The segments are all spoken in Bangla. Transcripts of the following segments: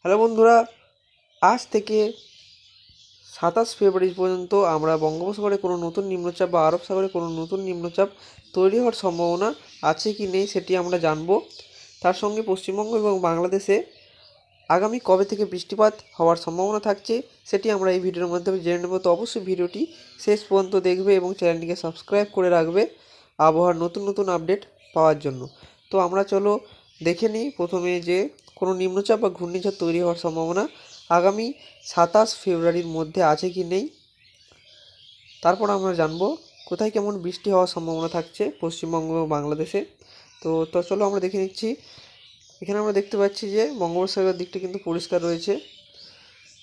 হ্যালো বন্ধুরা, আজ থেকে 27 ফেব্রুয়ারি পর্যন্ত আমরা বঙ্গোপসাগরে কোনো নতুন নিম্নচাপ বা আরব সাগরে কোনো নতুন নিম্নচাপ তৈরি হওয়ার সম্ভাবনা আছে কি নেই সেটি আমরা জানব। তার সঙ্গে পশ্চিমবঙ্গ এবং বাংলাদেশে আগামী কবে থেকে বৃষ্টিপাত হওয়ার সম্ভাবনা থাকছে সেটি আমরা এই ভিডিওর মাধ্যমে জেনে নেব। তো অবশ্যই ভিডিওটি শেষ পর্যন্ত দেখবে এবং চ্যানেলটিকে সাবস্ক্রাইব করে রাখবে আবহাওয়ার নতুন নতুন আপডেট পাওয়ার জন্য। তো আমরা চলো দেখে নিই প্রথমে যে কোনো নিম্নচাপ বা ঘূর্ণিঝড় তৈরি হওয়ার সম্ভাবনা আগামী 27 ফেব্রুয়ারির মধ্যে আছে কি নেই। তারপর আমরা জানবো কোথায় কেমন বৃষ্টি হওয়ার সম্ভাবনা থাকছে পশ্চিমবঙ্গ ও বাংলাদেশে। তো চলো আমরা দেখে নিচ্ছি। এখানে আমরা দেখতে পাচ্ছি যে বঙ্গোপসাগরের দিকটি কিন্তু পরিষ্কার রয়েছে,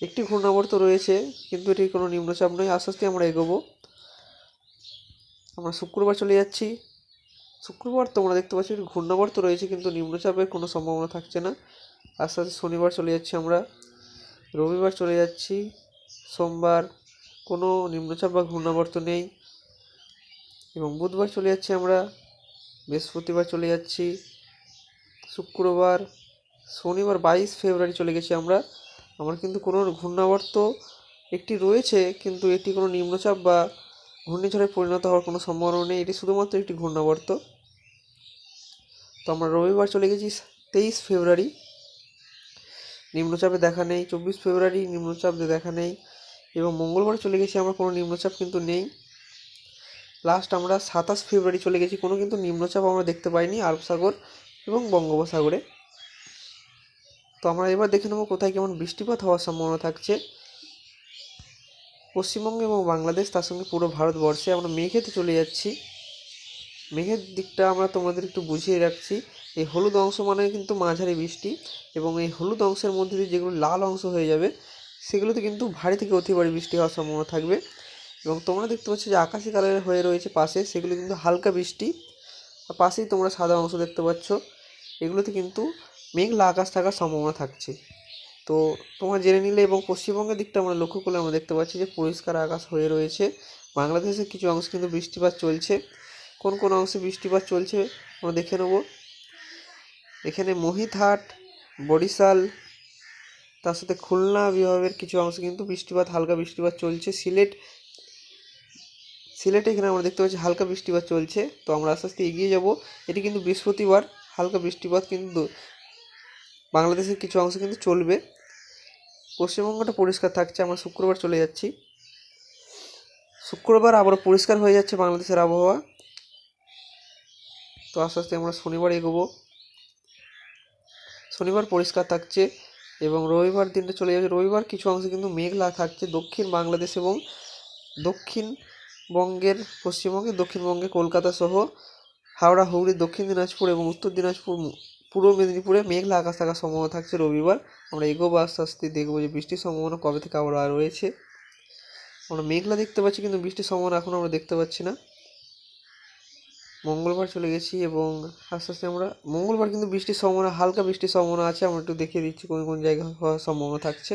একটি ঘূর্ণাবর্ত রয়েছে কিন্তু এটি কোনো নিম্নচাপ নয়। আস্তে আস্তে আমরা এগোবো। আমরা শুক্রবার চলে যাচ্ছি। শুক্রবার তোমরা দেখতে পাচ্ছি ঘূর্ণাবর্ত রয়েছে কিন্তু নিম্নচাপের কোনো সম্ভাবনা থাকছে না। আস্তে আস্তে শনিবার চলে যাচ্ছি আমরা, রবিবার চলে যাচ্ছি, সোমবার কোনো নিম্নচাপ বা ঘূর্ণাবর্ত নেই এবং বুধবার চলে যাচ্ছি আমরা, বৃহস্পতিবার চলে যাচ্ছি, শুক্রবার, শনিবার 22 ফেব্রুয়ারি চলে গেছি আমরা কিন্তু কোনো ঘূর্ণাবর্ত একটি রয়েছে কিন্তু এটি কোনো নিম্নচাপ বা ঘূর্ণিঝড়ে পরিণত হওয়ার কোনো সম্ভাবনা নেই, এটি শুধুমাত্র একটি ঘূর্ণাবর্ত। তো আমরা রবিবার চলে গেছি 23 ফেব্রুয়ারি, নিম্নচাপে দেখা নেই। 24 ফেব্রুয়ারি নিম্নচাপ দেখা নেই এবং মঙ্গলবার চলে গেছি আমরা, কোনো নিম্নচাপ কিন্তু নেই। লাস্ট আমরা 27 ফেব্রুয়ারি চলে গেছি, কোনো কিন্তু নিম্নচাপ আমরা দেখতে পাইনি আরব সাগর এবং বঙ্গোপসাগরে। তো আমরা এবার দেখে নেব কোথায় কেমন বৃষ্টিপাত হওয়ার সম্ভাবনা থাকছে পশ্চিমবঙ্গ এবং বাংলাদেশ, তার সঙ্গে পুরো ভারতবর্ষে। আমরা মেঘেতে চলে যাচ্ছি। মেঘের দিকটা আমরা তোমাদের একটু বুঝিয়ে রাখছি। এই হলুদ অংশ মানে কিন্তু মাঝারি বৃষ্টি এবং এই হলুদ অংশের মধ্যে দিয়ে যেগুলো লাল অংশ হয়ে যাবে সেগুলোতে কিন্তু ভারী থেকে অতি ভারী বৃষ্টি হওয়ার সম্ভাবনা থাকবে। এবং তোমরা দেখতে পাচ্ছ যে আকাশি কালারের হয়ে রয়েছে পাশে, সেগুলো কিন্তু হালকা বৃষ্টি। আর পাশেই তোমরা সাদা অংশ দেখতে পাচ্ছ, এগুলোতে কিন্তু মেঘলা আকাশ থাকার সম্ভাবনা থাকছে। তো তোমরা জেনে নিলে এবং পশ্চিমবঙ্গের দিকটা আমরা লক্ষ্য করলে আমরা দেখতে পাচ্ছি যে পরিষ্কার আকাশ হয়ে রয়েছে। বাংলাদেশের কিছু অংশ কিন্তু বৃষ্টিপাত চলছে। কোন কোন অংশে বৃষ্টিপাত চলছে আমরা দেখে নেব। এখানে মহিতহাট, বরিশাল, তার সাথে খুলনা বিভাগের কিছু অংশে কিন্তু বৃষ্টিপাত, হালকা বৃষ্টিপাত চলছে। সিলেটে এখানে আমরা দেখতে পাচ্ছি হালকা বৃষ্টিপাত চলছে। তো আমরা আস্তে আস্তে এগিয়ে যাব। এটি কিন্তু বৃহস্পতিবার, হালকা বৃষ্টিপাত কিন্তু বাংলাদেশের কিছু অংশে কিন্তু চলবে। পশ্চিমবঙ্গটা পরিষ্কার থাকছে। আমরা শুক্রবার চলে যাচ্ছি। শুক্রবার আবারও পরিষ্কার হয়ে যাচ্ছে বাংলাদেশের আবহাওয়া। তো আস্তে আস্তে আমরা শনিবার এগোবো। শনিবার পরিষ্কার থাকছে এবং রবিবার দিনটা চলে যাবে। রবিবার কিছু অংশে কিন্তু মেঘলা থাকছে দক্ষিণ বাংলাদেশ এবং দক্ষিণবঙ্গের, পশ্চিমবঙ্গে, দক্ষিণবঙ্গে কলকাতা সহ হাওড়া, হুগলি, দক্ষিণ দিনাজপুর এবং উত্তর দিনাজপুর, পূর্ব মেদিনীপুরে মেঘলা আকাশ থাকার সম্ভাবনা থাকছে রবিবার। আমরা এগোবো আস্তে আস্তে, দেখবো যে বৃষ্টির সম্ভাবনা কবে থেকে আবার রয়েছে। আমরা মেঘলা দেখতে পাচ্ছি কিন্তু বৃষ্টির সম্ভাবনা এখন আমরা দেখতে পাচ্ছি না। মঙ্গলবার চলে গেছি এবং আস্তে আস্তে আমরা মঙ্গলবার কিন্তু বৃষ্টির সম্ভাবনা, হালকা বৃষ্টির সম্ভাবনা আছে। আমরা একটু দেখিয়ে দিচ্ছি কোন কোন জায়গায় হওয়ার সম্ভাবনা থাকছে।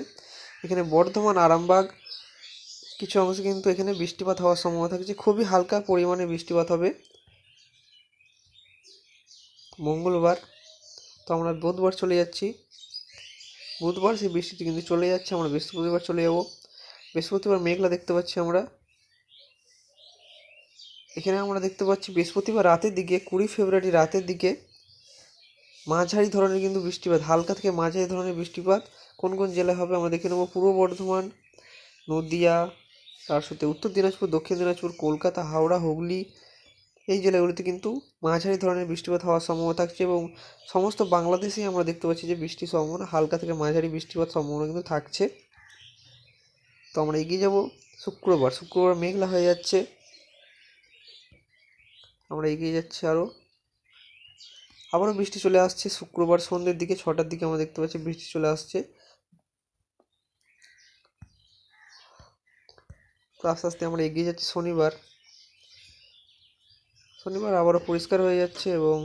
এখানে বর্ধমান, আরামবাগ কিছু অংশে কিন্তু এখানে বৃষ্টিপাত হওয়ার সম্ভাবনা থাকছে, খুবই হালকা পরিমাণে বৃষ্টিপাত হবে মঙ্গলবার। তো আমরা বুধবার চলে যাচ্ছি। বুধবার সেই বৃষ্টিটি কিন্তু চলে যাচ্ছে। আমরা বৃহস্পতিবার চলে যাব। বৃহস্পতিবার মেঘলা দেখতে পাচ্ছি আমরা। এখানে আমরা দেখতে পাচ্ছি বৃহস্পতিবার রাতের দিকে, 20 ফেব্রুয়ারি রাতের দিকে মাঝারি ধরনের কিন্তু বৃষ্টিপাত, হালকা থেকে মাঝারি ধরনের বৃষ্টিপাত কোন কোন জেলায় হবে আমরা দেখে নেব। পূর্ব বর্ধমান, নদিয়া, তার সাথে উত্তর দিনাজপুর, দক্ষিণ দিনাজপুর, কলকাতা, হাওড়া, হুগলি, এই জেলাগুলিতে কিন্তু মাঝারি ধরনের বৃষ্টিপাত হওয়ার সম্ভাবনা থাকছে এবং সমস্ত বাংলাদেশেই আমরা দেখতে পাচ্ছি যে বৃষ্টির সম্ভাবনা, হালকা থেকে মাঝারি বৃষ্টিপাত সম্ভাবনা কিন্তু থাকছে। তো আমরা এগিয়ে যাব শুক্রবার মেঘলা হয়ে যাচ্ছে। আমরা এগিয়ে যাচ্ছি, আবারও বৃষ্টি চলে আসছে। শুক্রবার সন্ধ্যের দিকে 6টার দিকে আমরা দেখতে পাচ্ছি বৃষ্টি চলে আসছে। তো আস্তে আস্তে আমরা এগিয়ে যাচ্ছি। শনিবার আবারও পরিষ্কার হয়ে যাচ্ছে এবং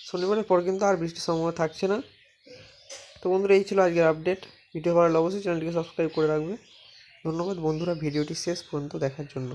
শনিবারের পর কিন্তু আর বৃষ্টির সম্ভাবনা থাকছে না। তো বন্ধুরা, এই ছিল আজকের আপডেট। ভিডিও ভালো লাগলে অবশ্যই চ্যানেলটিকে সাবস্ক্রাইব করে রাখবে। ধন্যবাদ বন্ধুরা ভিডিওটি শেষ পর্যন্ত দেখার জন্য।